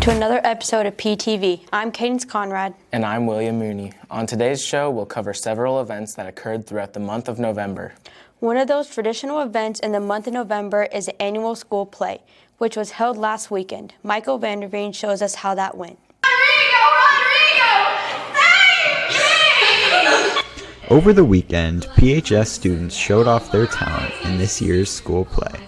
to another episode of PTV. I'm Cadence Conrad. And I'm William Mooney. On today's show, we'll cover several events that occurred throughout the month of November. One of those traditional events in the month of November is the annual school play, which was held last weekend. Michael Vanderveen shows us how that went. Over the weekend, PHS students showed off their talent in this year's school play.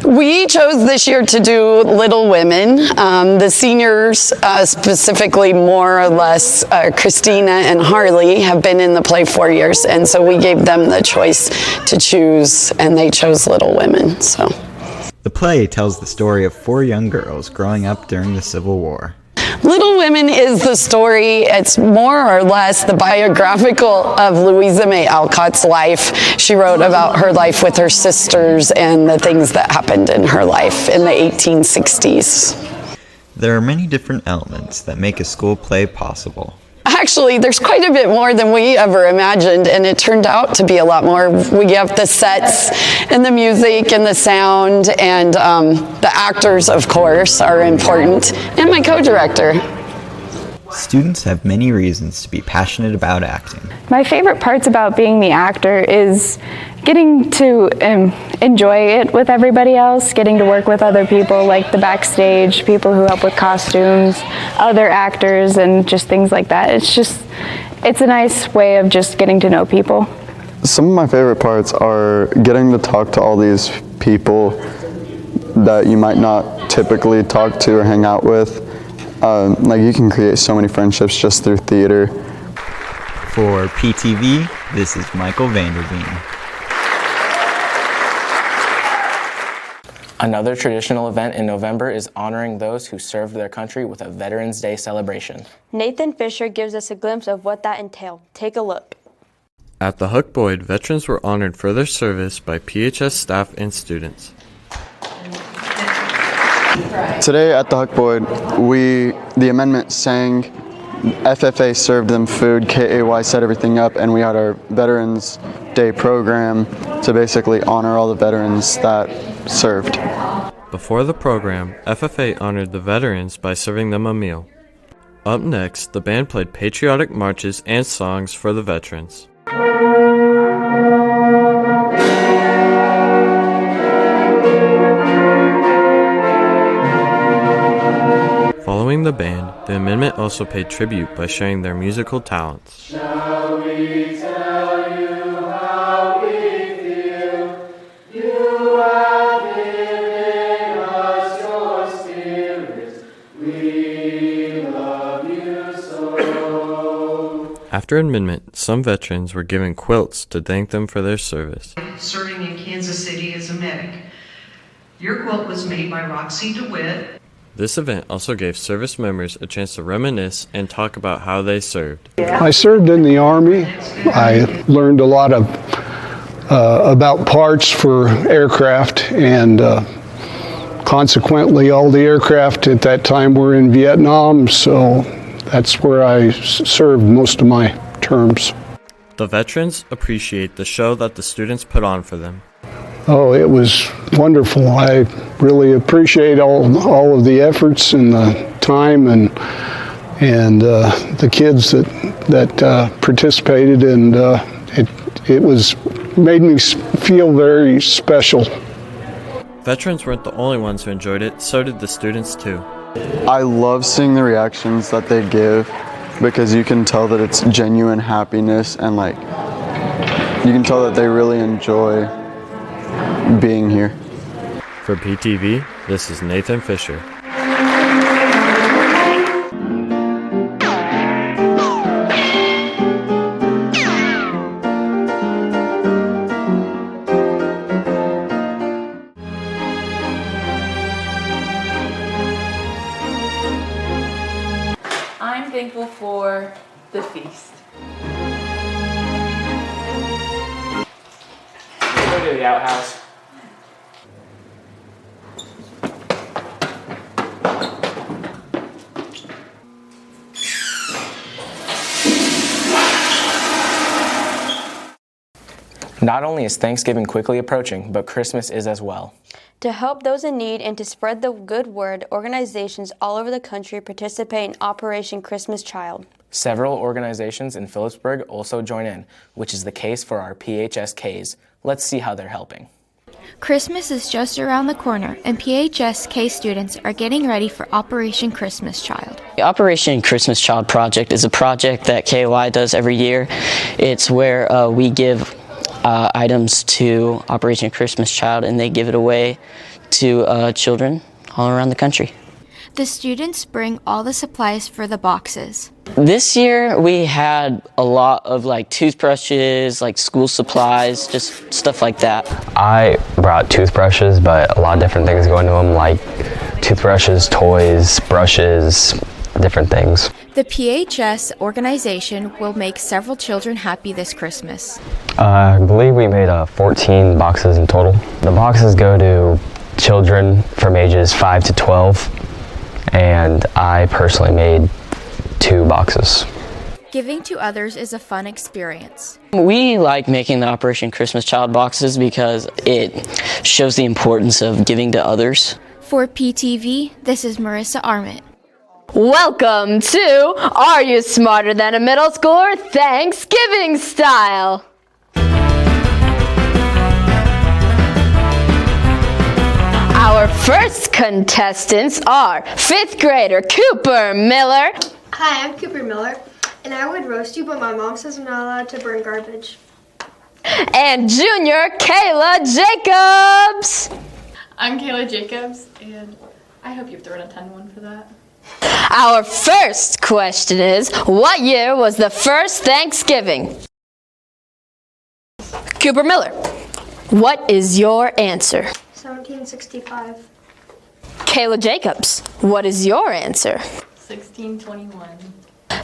We chose this year to do Little Women. The seniors, specifically more or less Christina and Harley, have been in the play 4 years, and so we gave them the choice to choose, and they chose Little Women. So, the play tells the story of 4 young girls growing up during the Civil War. Little Women is the story, it's more or less the biographical of Louisa May Alcott's life. She wrote about her life with her sisters and the things that happened in her life in the 1860s. There are many different elements that make a school play possible. Actually, there's quite a bit more than we ever imagined, and it turned out to be a lot more. We have the sets and the music and the sound, and the actors, of course, are important, and my co-director. Students have many reasons to be passionate about acting. My favorite parts about being the actor is getting to enjoy it with everybody else, getting to work with other people like the backstage, people who help with costumes, other actors, and just things like that. It's a nice way of just getting to know people. Some of my favorite parts are getting to talk to all these people that you might not typically talk to or hang out with. Like you can create so many friendships just through theater. For PTV, this is Michael Vanderveen. Another traditional event in November is honoring those who served their country with a Veterans Day celebration. Nathan Fisher gives us a glimpse of what that entailed. Take a look. At the Huck Boyd, veterans were honored for their service by PHS staff and students. Today at the Huck Boyd, the amendment sang, FFA served them food, KAY set everything up, and we had our Veterans Day program to basically honor all the veterans that served. Before the program, FFA honored the veterans by serving them a meal. Up next, the band played patriotic marches and songs for the veterans. Following the band, the amendment also paid tribute by sharing their musical talents. Shall we tell you how we feel? You have given us your spirit. We love you so. After amendment, some veterans were given quilts to thank them for their service. Serving in Kansas City as a medic. Your quilt was made by Roxy DeWitt. This event also gave service members a chance to reminisce and talk about how they served. I served in the Army. I learned a lot of about parts for aircraft, and consequently all the aircraft at that time were in Vietnam, so that's where I served most of my terms. The veterans appreciate the show that the students put on for them. Oh, it was wonderful. I really appreciate all of the efforts and the time and the kids that participated, and it was made me feel very special. Veterans weren't the only ones who enjoyed it, so did the students too. I love seeing the reactions that they give because you can tell that it's genuine happiness, and like you can tell that they really enjoy being here. For PTV, this is Nathan Fisher. I'm thankful for the feast. Go to the outhouse. Not only is Thanksgiving quickly approaching, but Christmas is as well. To help those in need and to spread the good word, organizations all over the country participate in Operation Christmas Child. Several organizations in Phillipsburg also join in, which is the case for our PHSKs. Let's see how they're helping. Christmas is just around the corner, and PHSK students are getting ready for Operation Christmas Child. The Operation Christmas Child project is a project that KY does every year. It's where we give items to Operation Christmas Child, and they give it away to children all around the country. The students bring all the supplies for the boxes. This year we had a lot of toothbrushes, school supplies, just stuff like that. I brought toothbrushes, but a lot of different things go into them, like toothbrushes, toys, brushes, different things. The PHS organization will make several children happy this Christmas. I believe we made 14 boxes in total. The boxes go to children from ages 5 to 12, and I personally made 2 boxes. Giving to others is a fun experience. We like making the Operation Christmas Child boxes because it shows the importance of giving to others. For PTV, this is Marissa Armit. Welcome to Are You Smarter Than a Middle Schooler? Thanksgiving Style. Our first contestants are 5th grader Cooper Miller. Hi, I'm Cooper Miller, and I would roast you, but my mom says I'm not allowed to burn garbage. And junior Kayla Jacobs. I'm Kayla Jacobs, and I hope you've thrown a 10-1 for that. Our first question is, what year was the first Thanksgiving? Cooper Miller, what is your answer? 1765. Kayla Jacobs, what is your answer? 1621.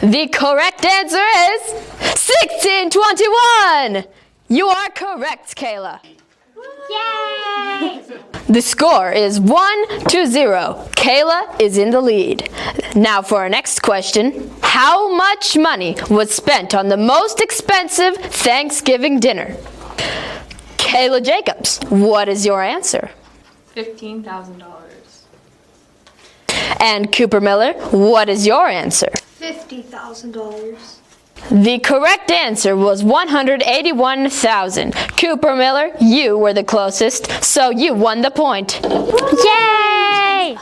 The correct answer is 1621. You are correct, Kayla. Yay! The score is 1-0. Kayla is in the lead. Now for our next question. How much money was spent on the most expensive Thanksgiving dinner? Kayla Jacobs, what is your answer? $15,000. And Cooper Miller, what is your answer? $50,000. The correct answer was $181,000. Cooper Miller, you were the closest, so you won the point. Yay!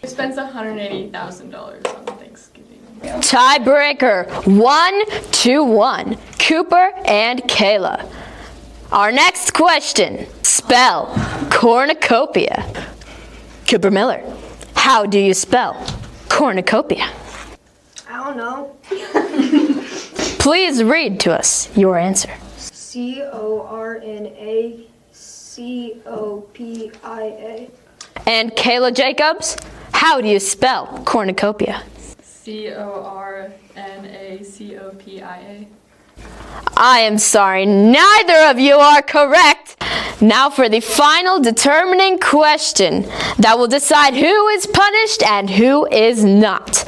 We spent $180,000 on Thanksgiving. Tiebreaker, 1-1. Cooper and Kayla. Our next question. Spell cornucopia. Cooper Miller, how do you spell cornucopia? I don't know. Please read to us your answer. cornacopia. And Kayla Jacobs, how do you spell cornucopia? cornacopia. I am sorry, neither of you are correct. Now for the final determining question that will decide who is punished and who is not.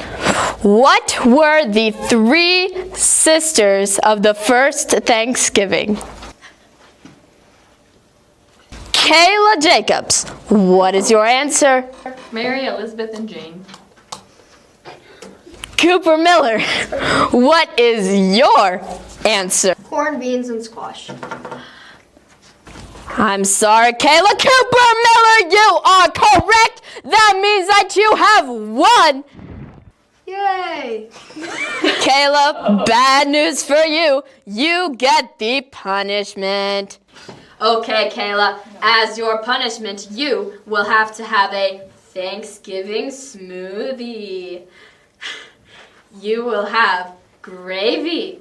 What were the 3 sisters of the first Thanksgiving? Kayla Jacobs, what is your answer? Mary, Elizabeth, and Jane. Cooper Miller, what is your answer? Corn, beans, and squash. I'm sorry, Kayla. Cooper Miller, you are correct. That means that you have won. Yay! Kayla, bad news for you. You get the punishment. Okay, Kayla, as your punishment, you will have to have a Thanksgiving smoothie. You will have gravy,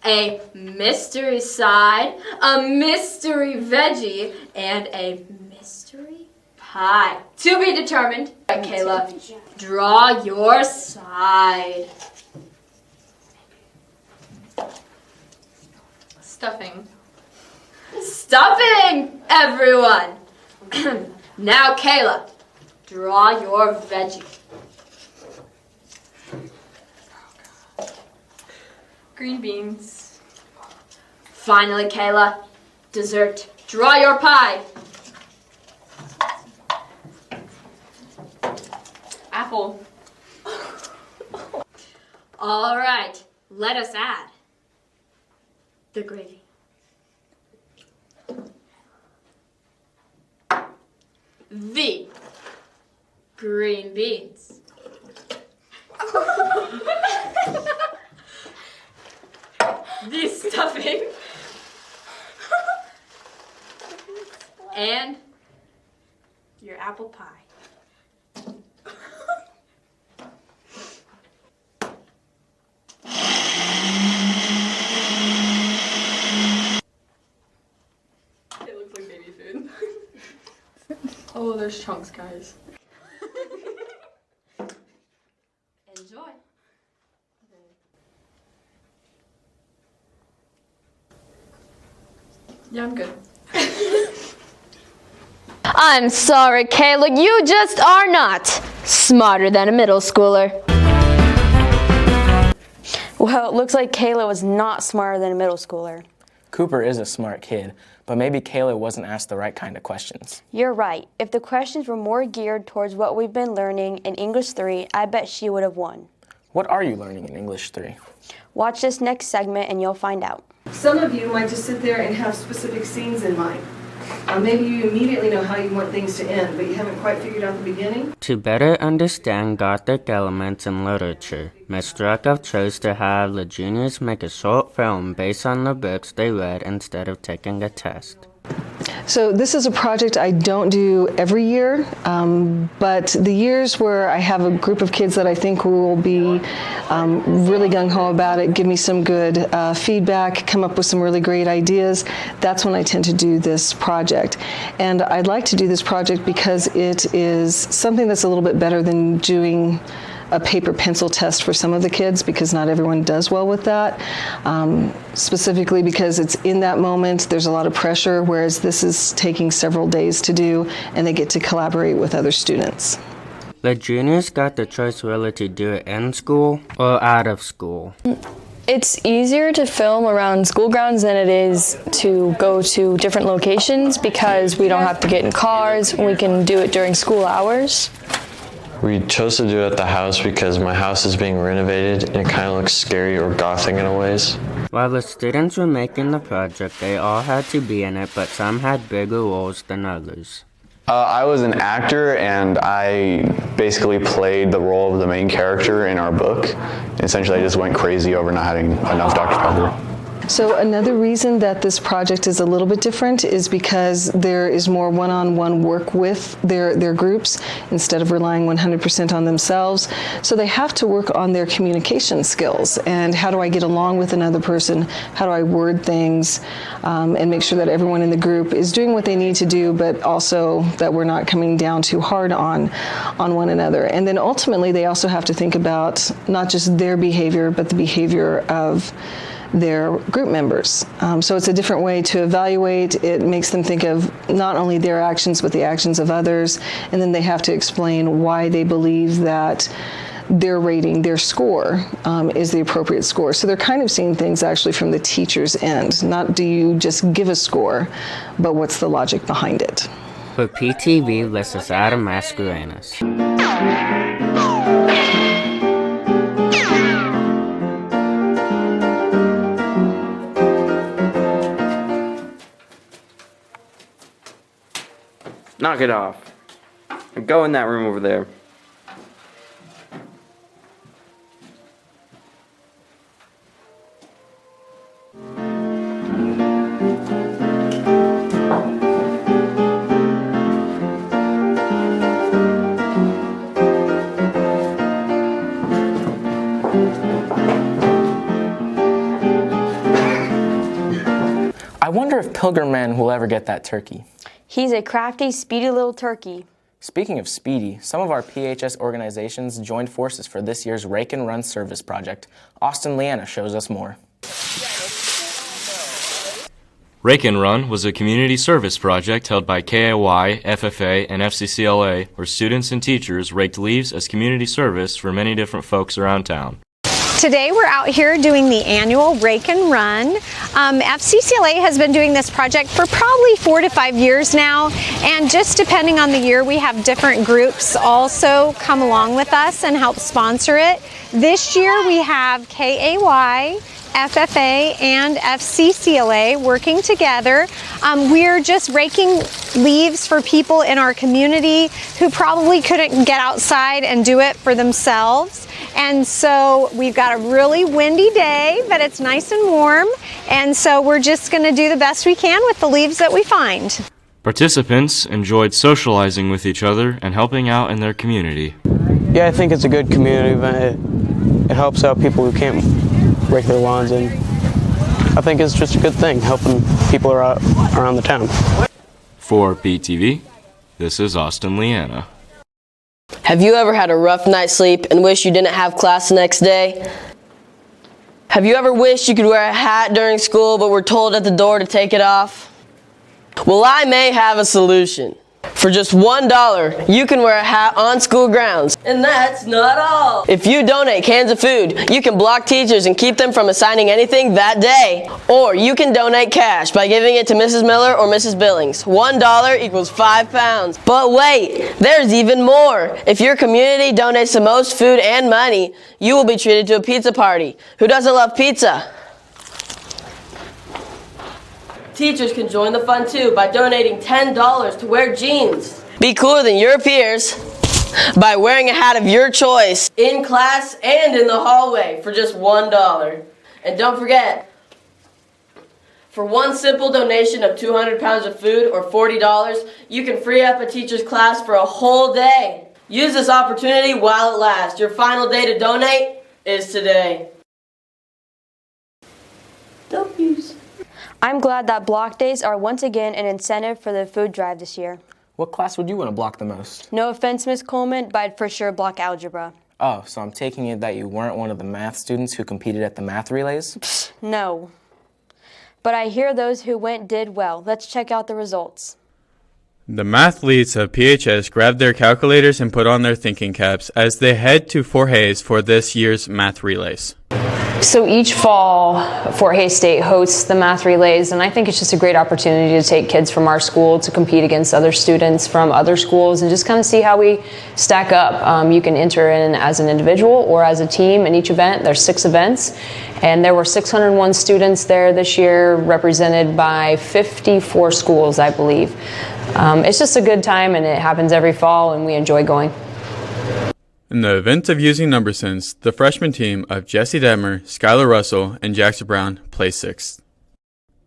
a mystery side, a mystery veggie, and a mystery pie. To be determined. All right, Kayla, draw your side. Stuffing. Stuffing, everyone. Now, Kayla, draw your veggie. Green beans. Finally, Kayla, dessert. Draw your pie. apple. All right, let us add the gravy. The green beans. The stuffing. And your apple pie. It looks like baby food. Oh, there's chunks, guys. Enjoy. Yeah, I'm good. I'm sorry, Kayla, you just are not smarter than a middle schooler. Well, it looks like Kayla was not smarter than a middle schooler. Cooper is a smart kid, but maybe Kayla wasn't asked the right kind of questions. You're right. If the questions were more geared towards what we've been learning in English 3, I bet she would have won. What are you learning in English 3? Watch this next segment and you'll find out. Some of you might just sit there and have specific scenes in mind. Maybe you immediately know how you want things to end, but you haven't quite figured out the beginning. To better understand Gothic elements in literature, Ms. Drakov chose to have the juniors make a short film based on the books they read instead of taking a test. So this is a project I don't do every year, but the years where I have a group of kids that I think will be really gung-ho about it, give me some good feedback, come up with some really great ideas, that's when I tend to do this project. And I'd like to do this project because it is something that's a little bit better than doing a paper pencil test for some of the kids, because not everyone does well with that. Specifically because it's in that moment, there's a lot of pressure, whereas this is taking several days to do, and they get to collaborate with other students. The juniors got the choice really to do it in school or out of school. It's easier to film around school grounds than it is to go to different locations, because we don't have to get in cars, we can do it during school hours. We chose to do it at the house because my house is being renovated and it kind of looks scary or gothic in a ways. While the students were making the project, they all had to be in it, but some had bigger roles than others. I was an actor, and I basically played the role of the main character in our book. Essentially, I just went crazy over not having enough Dr. Pepper. So another reason that this project is a little bit different is because there is more one-on-one work with their groups instead of relying 100% on themselves. So they have to work on their communication skills and how do I get along with another person, how do I word things, and make sure that everyone in the group is doing what they need to do, but also that we're not coming down too hard on one another. And then ultimately they also have to think about not just their behavior, but the behavior of their group members. So it's a different way to evaluate. It makes them think of not only their actions, but the actions of others. And then they have to explain why they believe that their rating, their score, is the appropriate score. So they're kind of seeing things actually from the teacher's end. Not do you just give a score, but what's the logic behind it. For PTV, this is Adam Mascarenas. Knock it off. Go in that room over there. I wonder if Pilgrim Man will ever get that turkey. He's a crafty, speedy little turkey. Speaking of speedy, some of our PHS organizations joined forces for this year's Rake and Run service project. Austin Leanna shows us more. Rake and Run was a community service project held by KAY, FFA, and FCCLA, where students and teachers raked leaves as community service for many different folks around town. Today we're out here doing the annual Rake and Run. FCCLA has been doing this project for probably 4 to 5 years now, and just depending on the year we have different groups also come along with us and help sponsor it. This year we have KAY, FFA, and FCCLA working together. We're just raking leaves for people in our community who probably couldn't get outside and do it for themselves. And so we've got a really windy day, but it's nice and warm. And so we're just going to do the best we can with the leaves that we find. Participants enjoyed socializing with each other and helping out in their community. Yeah, I think it's a good community event. It helps out people who can't rake their lawns, and I think it's just a good thing, helping people around the town. For PTV, this is Austin Leanna. Have you ever had a rough night's sleep and wish you didn't have class the next day? Have you ever wished you could wear a hat during school but were told at the door to take it off? Well, I may have a solution. For just $1, you can wear a hat on school grounds. And that's not all. If you donate cans of food, you can block teachers and keep them from assigning anything that day. Or you can donate cash by giving it to Mrs. Miller or Mrs. Billings. $1 equals 5 pounds. But wait, there's even more. If your community donates the most food and money, you will be treated to a pizza party. Who doesn't love pizza? Teachers can join the fun too by donating $10 to wear jeans. Be cooler than your peers by wearing a hat of your choice in class and in the hallway for just $1. And don't forget, for one simple donation of 200 pounds of food or $40, you can free up a teacher's class for a whole day. Use this opportunity while it lasts. Your final day to donate is today. Don't use. I'm glad that block days are once again an incentive for the food drive this year. What class would you want to block the most? No offense, Miss Coleman, but I'd for sure block algebra. Oh, so I'm taking it that you weren't one of the math students who competed at the math relays? Psst, no. But I hear those who went did well. Let's check out the results. The math leads of PHS grabbed their calculators and put on their thinking caps as they head to Fort Hays for this year's math relays. So each fall, Fort Hays State hosts the math relays, and I think it's just a great opportunity to take kids from our school to compete against other students from other schools and just kind of see how we stack up. You can enter in as an individual or as a team in each event. There's 6 events, and there were 601 students there this year, represented by 54 schools, I believe. It's just a good time, and it happens every fall, and we enjoy going. In the event of using number sense, the freshman team of Jesse Detmer, Skylar Russell, and Jackson Brown placed 6th.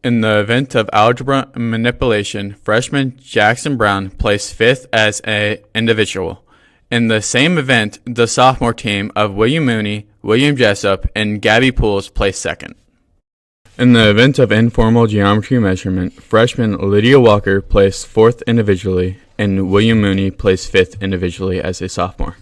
In the event of algebra manipulation, freshman Jackson Brown placed 5th as an individual. In the same event, the sophomore team of William Mooney, William Jessup, and Gabby Pools placed 2nd. In the event of informal geometry measurement, freshman Lydia Walker placed 4th individually, and William Mooney placed 5th individually as a sophomore.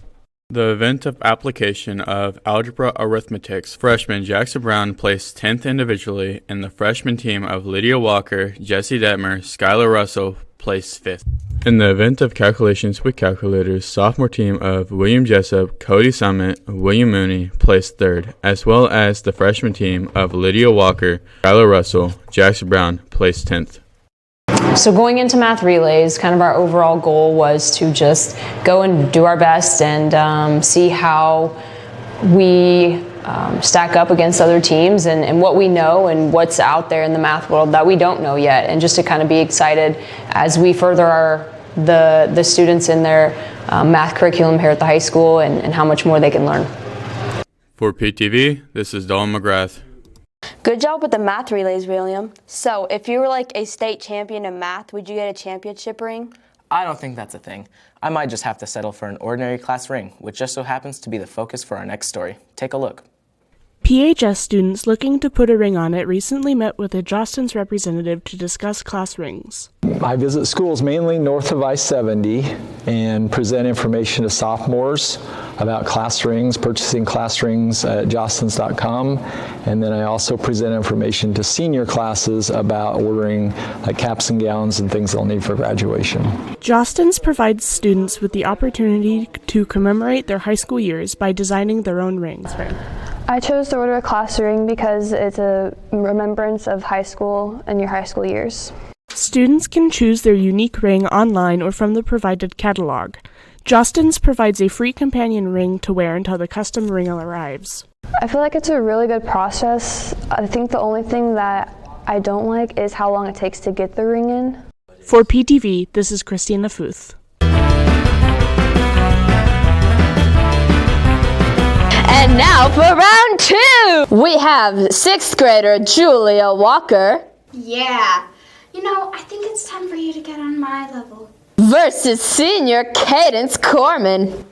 The event of application of algebra arithmetics, freshman Jackson Brown placed 10th individually, and the freshman team of Lydia Walker, Jesse Detmer, Skylar Russell placed 5th. In the event of calculations with calculators, sophomore team of William Jessup, Cody Summit, William Mooney placed 3rd, as well as the freshman team of Lydia Walker, Skylar Russell, Jackson Brown placed 10th. So going into math relays, kind of our overall goal was to just go and do our best and see how we stack up against other teams and what we know and what's out there in the math world that we don't know yet, and just to kind of be excited as we further the students in their math curriculum here at the high school and how much more they can learn. For PTV, this is Dalton McGrath. Good job with the math relays, William. So, if you were like a state champion in math, would you get a championship ring? I don't think that's a thing. I might just have to settle for an ordinary class ring, which just so happens to be the focus for our next story. Take a look. PHS students looking to put a ring on it recently met with a Jostens representative to discuss class rings. I visit schools mainly north of I-70 and present information to sophomores about class rings, purchasing class rings at jostens.com. And then I also present information to senior classes about ordering like caps and gowns and things they'll need for graduation. Jostens provides students with the opportunity to commemorate their high school years by designing their own rings. I chose to order a class ring because it's a remembrance of high school and your high school years. Students can choose their unique ring online or from the provided catalog. Jostens provides a free companion ring to wear until the custom ring arrives. I feel like it's a really good process. I think the only thing that I don't like is how long it takes to get the ring in. For PTV, this is Christina Futh. And now for round 2! We have 6th grader Julia Walker. Yeah. You know, I think it's time for you to get on my level. Versus senior Cadence Corman.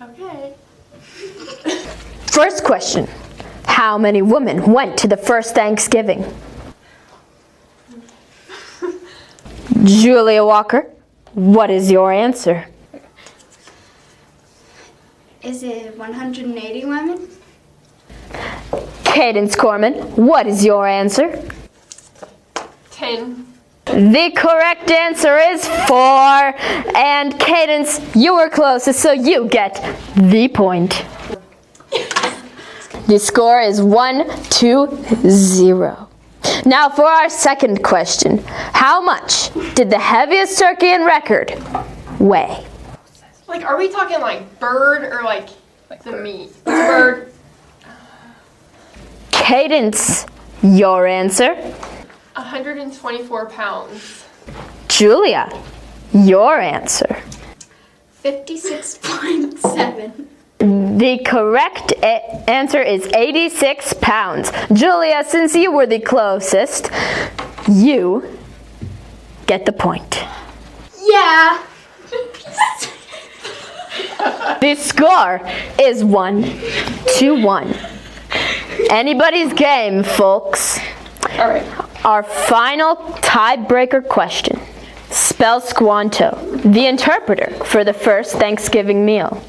Okay. First question. How many women went to the first Thanksgiving? Julia Walker, what is your answer? Is it 180 women? Cadence Corman, what is your answer? 10. The correct answer is 4. And Cadence, you were closest, so you get the point. The score is 1-0. Now for our second question. How much did the heaviest turkey in record weigh? Like, are we talking like bird or like the meat? It's bird. Cadence, your answer? 124 pounds. Julia, your answer? 56.7. The correct answer is 86 pounds. Julia, since you were the closest, you get the point. Yeah. The score is 1-1. Anybody's game, folks. All right. Our final tiebreaker question. Spell Squanto, the interpreter for the first Thanksgiving meal.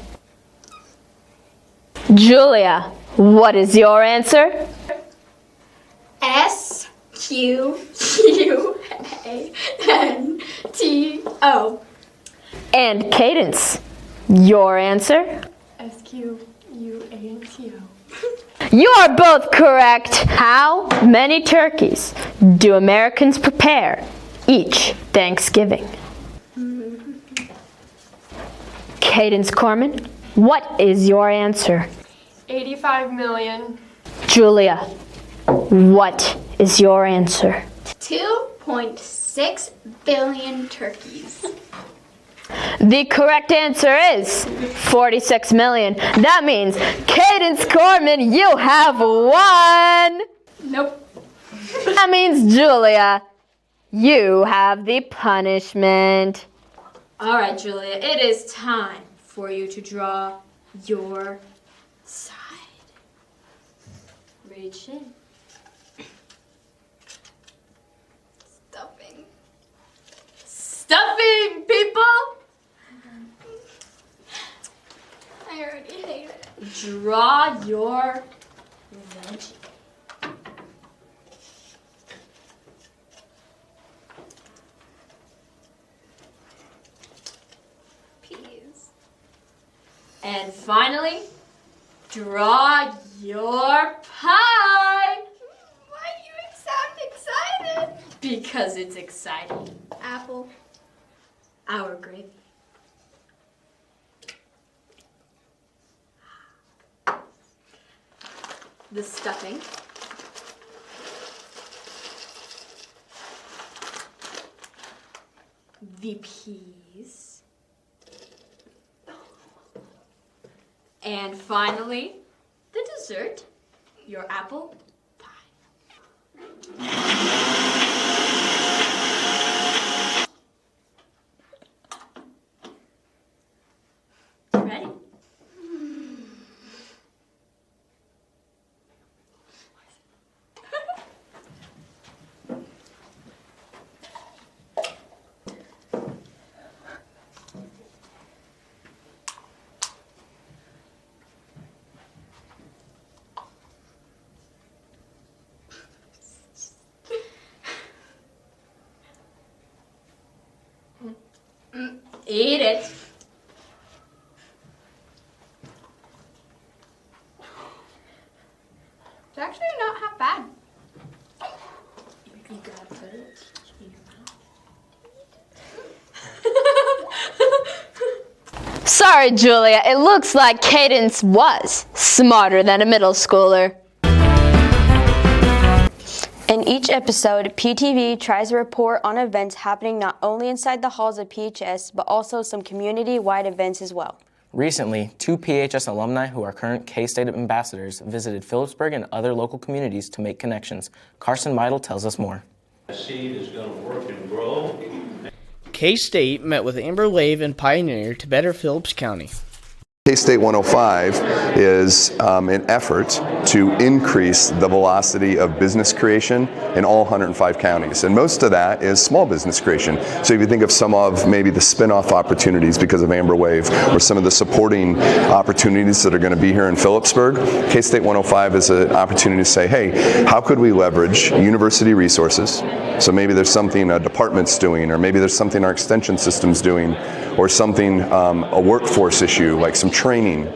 Julia, what is your answer? SQUANTO. And Cadence, your answer? SQUANTO. You are both correct. How many turkeys do Americans prepare each Thanksgiving? Cadence Corman, what is your answer? 85 million. Julia, what is your answer? 2.6 billion turkeys. The correct answer is 46 million. That means, Cadence Corman, you have won! Nope. That means, Julia, you have the punishment. All right, Julia, it is time for you to draw your side. Reach in. Stuffing. Stuffing, people! I already hate it. Draw your veggie. Peas. And finally, draw your pie. Why do you sound excited? Because it's exciting. Apple. Our gravy. The stuffing. The peas. And finally, the dessert, your apple pie. Ready? Eat it. It's actually not half bad. You gotta put it in your mouth. Sorry, Julia, it looks like Cadence was smarter than a middle schooler. In each episode, PTV tries to report on events happening not only inside the halls of PHS, but also some community-wide events as well. Recently, 2 PHS alumni who are current K-State ambassadors visited Phillipsburg and other local communities to make connections. Carson Meidel tells us more. Seed is going to work and grow. K-State met with Amber Lave and Pioneer to better Phillips County. K-State 105 is an effort to increase the velocity of business creation in all 105 counties, and most of that is small business creation. So if you think of some of maybe the spin-off opportunities because of Amber Wave, or some of the supporting opportunities that are going to be here in Phillipsburg, K-State 105 is an opportunity to say, hey, how could we leverage university resources? So maybe there's something a department's doing, or maybe there's something our extension system's doing, or something, a workforce issue like some training,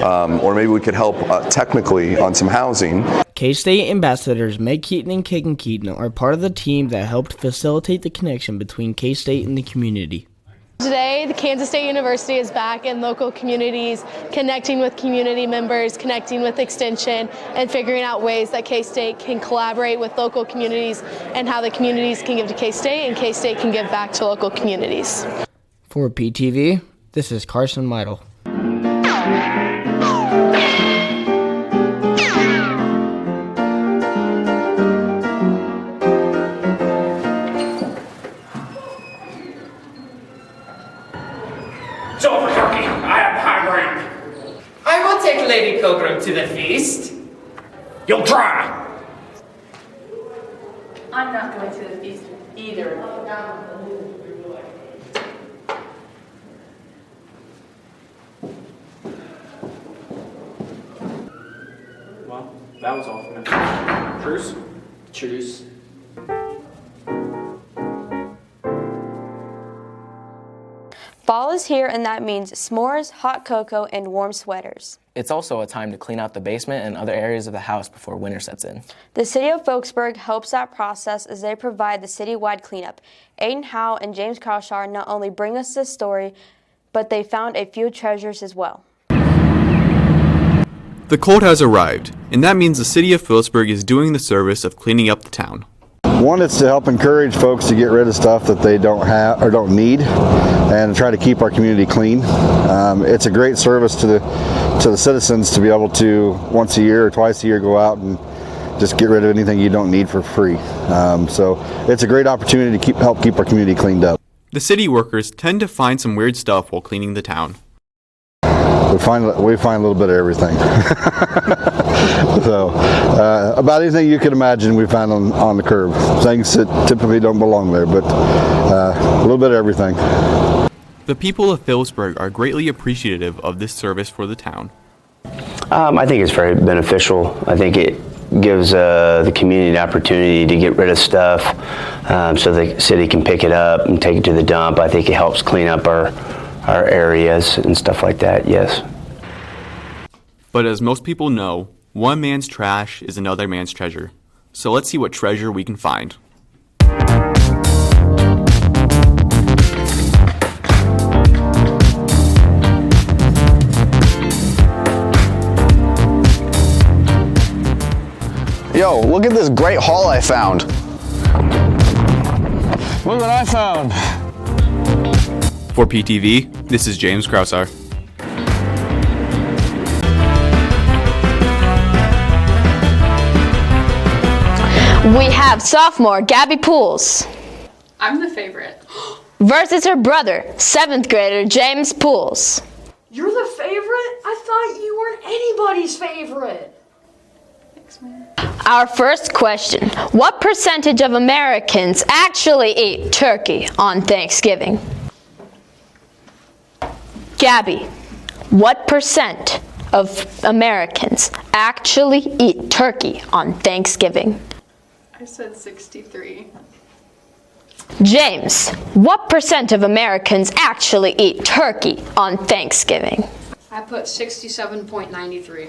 or maybe we could help technically on some housing. K-State ambassadors Meg Keaton and Kagan Keaton are part of the team that helped facilitate the connection between K-State and the community. Today, the Kansas State University is back in local communities, connecting with community members, connecting with Extension, and figuring out ways that K-State can collaborate with local communities and how the communities can give to K-State and K-State can give back to local communities. For PTV, this is Carson Meidel. It's over, Turkey. I have high ground. I will take Lady Pilgrim to the feast. You'll try. I'm not going to the feast either. Well, that was all from me. Truce? Truce. Fall is here, and that means s'mores, hot cocoa, and warm sweaters. It's also a time to clean out the basement and other areas of the house before winter sets in. The City of Phillipsburg helps that process as they provide the citywide cleanup. Aiden Howe and James Crawshaw not only bring us this story, but they found a few treasures as well. The cold has arrived, and that means the City of Phillipsburg is doing the service of cleaning up the town. One, it's to help encourage folks to get rid of stuff that they don't have or don't need, and try to keep our community clean. It's a great service to the citizens to be able to once a year or twice a year go out and just get rid of anything you don't need for free. So it's a great opportunity to help keep our community cleaned up. The city workers tend to find some weird stuff while cleaning the town. We find a little bit of everything. So about anything you can imagine we find on the curb. Things that typically don't belong there, but a little bit of everything. The people of Phillipsburg are greatly appreciative of this service for the town. I think it's very beneficial. I think it gives the community an opportunity to get rid of stuff so the city can pick it up and take it to the dump. I think it helps clean up our areas and stuff like that, yes. But as most people know, one man's trash is another man's treasure. So let's see what treasure we can find. Yo, look at this great haul I found. Look what I found. For PTV, this is James Krausar. We have sophomore Gabby Pools I'm the favorite. versus her brother, 7th grader James Pools. You're the favorite? I thought you weren't anybody's favorite. Thanks, man. Our first question, what percentage of Americans actually eat turkey on Thanksgiving? Gabby, what percent of Americans actually eat turkey on Thanksgiving? I said 63. James, what percent of Americans actually eat turkey on Thanksgiving? I put 67.93.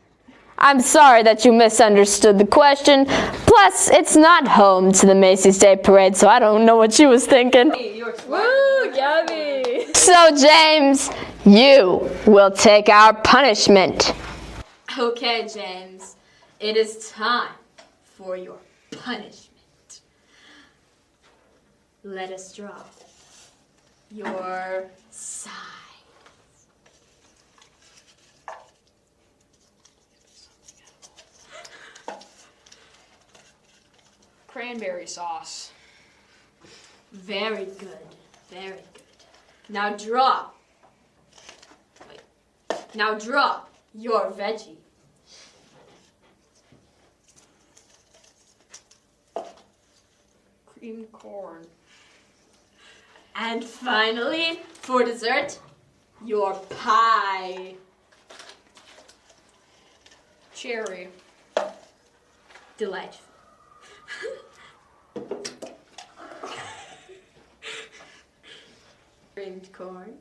I'm sorry that you misunderstood the question. Plus, it's not home to the Macy's Day Parade, so I don't know what she was thinking. Woo, Gabby! So, James, you will take our punishment. Okay, James. It is time for your punishment. Let us draw your side. Cranberry sauce. Very good. Very good. Now draw. Wait. Now draw your veggie. Cream corn. And finally, for dessert, your pie. Cherry. Delightful. Creamed corn.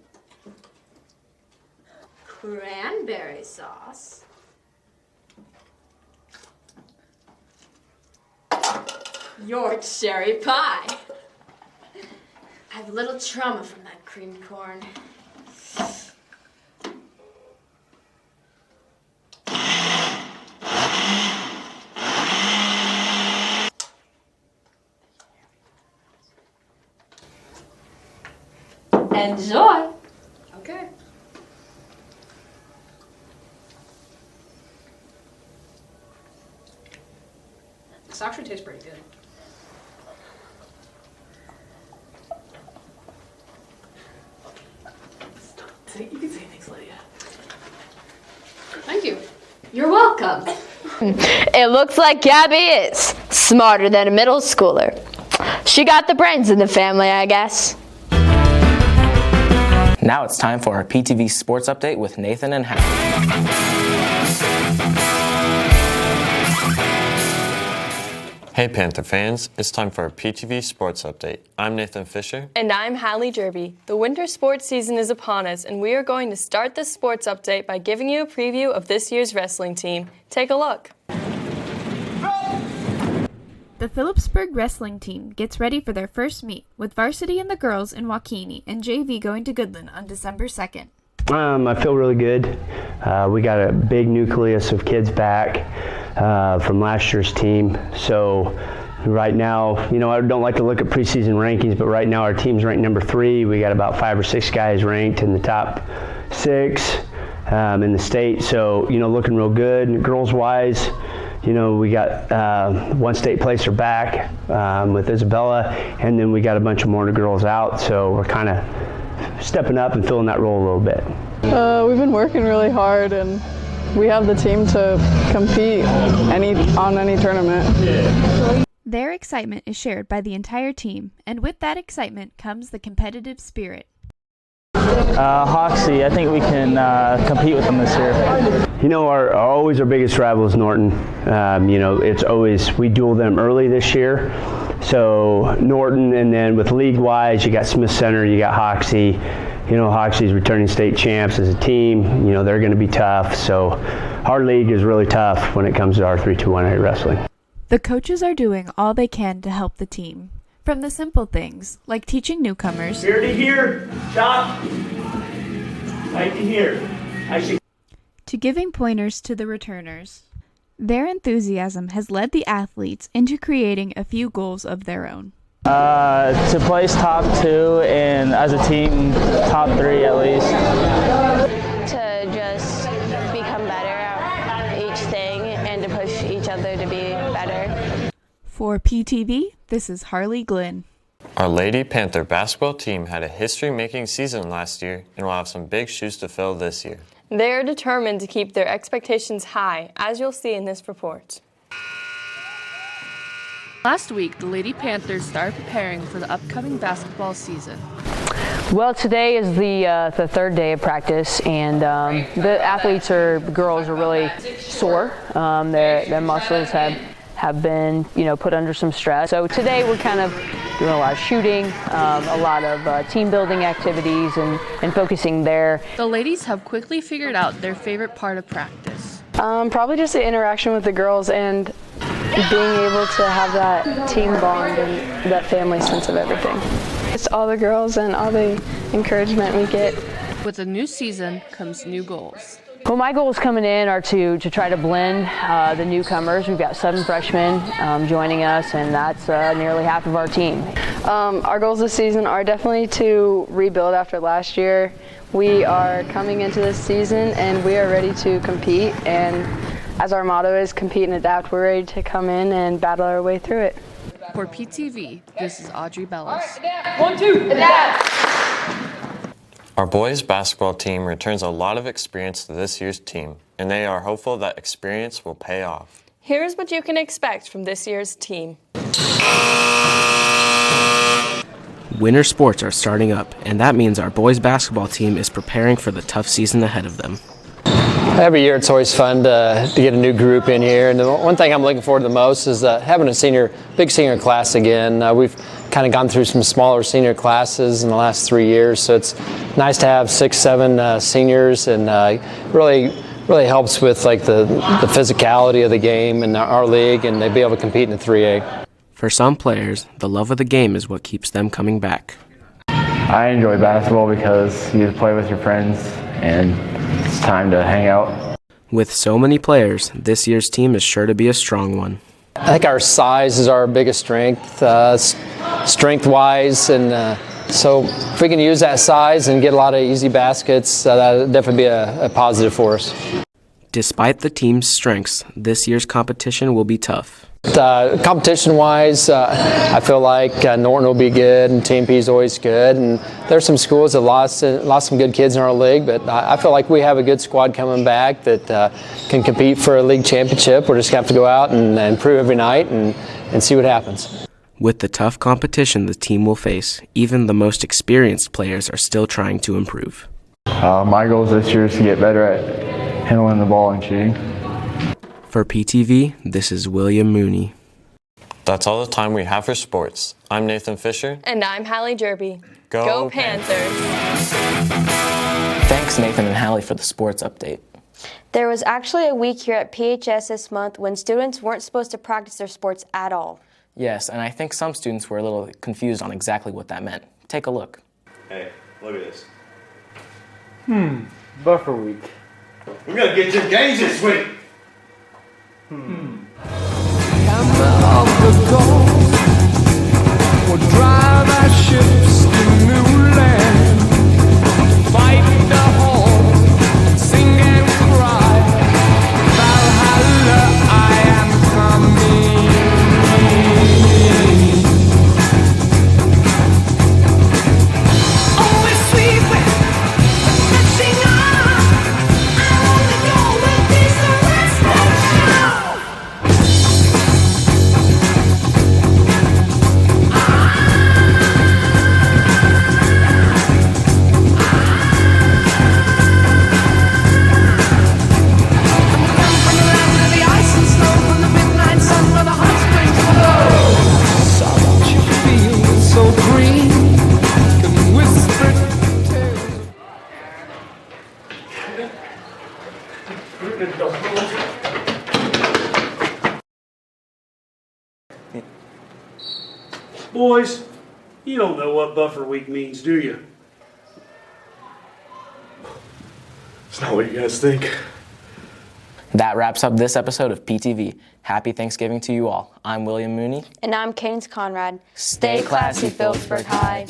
Cranberry sauce. Your cherry pie. I have a little trauma from that creamed corn. Enjoy. Okay. This actually tastes pretty good. You can say thanks, Lydia. Thank you. You're welcome. It looks like Gabby is smarter than a middle schooler. She got the brains in the family, I guess. Now it's time for our PTV Sports Update with Nathan and Hallie. Hey Panther fans, it's time for our PTV Sports Update. I'm Nathan Fisher. And I'm Hallie Derby. The winter sports season is upon us, and we are going to start this sports update by giving you a preview of this year's wrestling team. Take a look. The Phillipsburg wrestling team gets ready for their first meet, with varsity and the girls in Waukene and JV going to Goodland on December 2nd. I feel really good. We got a big nucleus of kids back from last year's team. So right now, I don't like to look at preseason rankings, but right now our team's ranked number 3. We got about 5 or 6 guys ranked in the top 6 in the state. So, looking real good. Girls-wise, we got one state placer back with Isabella, and then we got a bunch of more girls out. So we're kind of stepping up and filling that role a little bit. We've been working really hard, and we have the team to compete on any tournament. Their excitement is shared by the entire team, and with that excitement comes the competitive spirit. Hoxie, I think we can compete with them this year. You know, our biggest rival is Norton. You know, it's always, we duel them early this year. So Norton, and then with league-wise, you got Smith Center, you got Hoxie. You know, Hoxie's returning state champs as a team. You know, they're going to be tough. So our league is really tough when it comes to our 3-2-1-8 wrestling. The coaches are doing all they can to help the team. From the simple things, like teaching newcomers Here to here, stop. Right to here. to giving pointers to the returners. Their enthusiasm has led the athletes into creating a few goals of their own. To place top 2 and as a team, top 3 at least. To just become better at each thing and to push each other to be better. For PTV, this is Harley Glynn. Our Lady Panther basketball team had a history-making season last year and will have some big shoes to fill this year. They are determined to keep their expectations high, as you'll see in this report. Last week, the Lady Panthers started preparing for the upcoming basketball season. Well, today is the third day of practice, and the girls are really sore. Their muscles have been, put under some stress. So today we're kind of doing a lot of shooting, a lot of team building activities, and focusing there. The ladies have quickly figured out their favorite part of practice. Probably just the interaction with the girls and being able to have that team bond and that family sense of everything. Just all the girls and all the encouragement we get. With a new season comes new goals. Well, my goals coming in are to try to blend the newcomers. We've got 7 freshmen joining us, and that's nearly half of our team. Our goals this season are definitely to rebuild after last year. We are coming into this season, and we are ready to compete. And as our motto is, compete and adapt, we're ready to come in and battle our way through it. For PTV, this is Audrey Bellis. 1, 2, adapt! Our boys basketball team returns a lot of experience to this year's team, and they are hopeful that experience will pay off. Here's what you can expect from this year's team. Winter sports are starting up, and that means our boys basketball team is preparing for the tough season ahead of them. Every year it's always fun to get a new group in here, and the one thing I'm looking forward to the most is having a big senior class again. We've kind of gone through some smaller senior classes in the last 3 years, so it's nice to have 6, 7 seniors, and really helps with like the physicality of the game and our league, and they'd be able to compete in the 3A. For some players, the love of the game is what keeps them coming back. I enjoy basketball because you play with your friends and it's time to hang out. With so many players, this year's team is sure to be a strong one. I think our size is our biggest strength, strength-wise, and so if we can use that size and get a lot of easy baskets, that would definitely be a positive for us. Despite the team's strengths, this year's competition will be tough. Competition-wise, I feel like Norton will be good, and TMP is always good. And there's some schools that lost some good kids in our league, but I feel like we have a good squad coming back that can compete for a league championship. We're just going to have to go out and improve every night and see what happens. With the tough competition the team will face, even the most experienced players are still trying to improve. My goals this year is to get better at handling the ball and shooting. For PTV, this is William Mooney. That's all the time we have for sports. I'm Nathan Fisher. And I'm Hallie Jerby. Go Panthers! Thanks, Nathan and Hallie, for the sports update. There was actually a week here at PHS this month when students weren't supposed to practice their sports at all. Yes, and I think some students were a little confused on exactly what that meant. Take a look. Hey, look at this. Buffer week. We're gonna get your games this week. We'll drive our ships to new land, fight the horn, sing and cry. Valhalla, I am coming. Oh, it's sweet when touching on. I wanna go with this, the rest of the show. Boys, you don't know what buffer week means, do you? It's not what you guys think. That wraps up this episode of PTV. Happy Thanksgiving to you all. I'm William Mooney. And I'm Keynes Conrad. Stay classy, Phillipsburg High.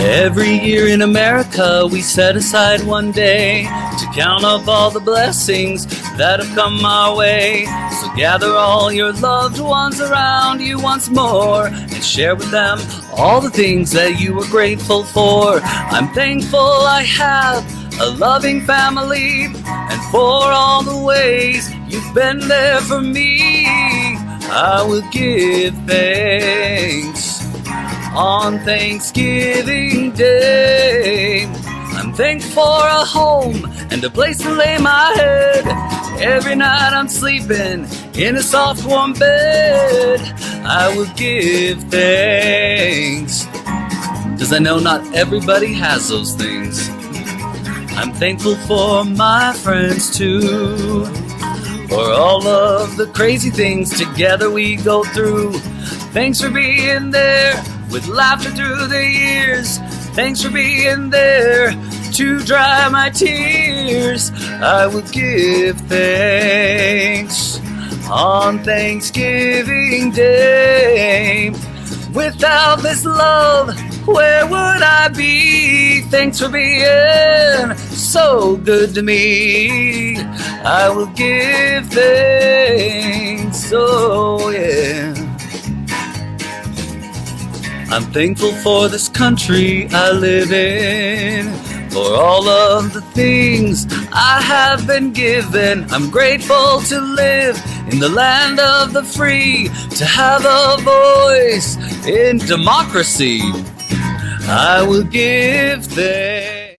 Every year in America, we set aside one day to count up all the blessings that have come our way. So gather all your loved ones around you once more and share with them all the things that you are grateful for. I'm thankful I have a loving family, and for all the ways you've been there for me, I will give thanks on Thanksgiving Day. I'm thankful for a home and a place to lay my head. Every night I'm sleeping in a soft warm bed. I will give thanks, 'cause I know not everybody has those things. I'm thankful for my friends too, for all of the crazy things together we go through. Thanks for being there with laughter through the years. Thanks for being there to dry my tears. I will give thanks on Thanksgiving Day. Without this love, where would I be? Thanks for being so good to me. I will give thanks, oh yeah. I'm thankful for this country I live in, for all of the things I have been given. I'm grateful to live in the land of the free, to have a voice in democracy. I will give thanks.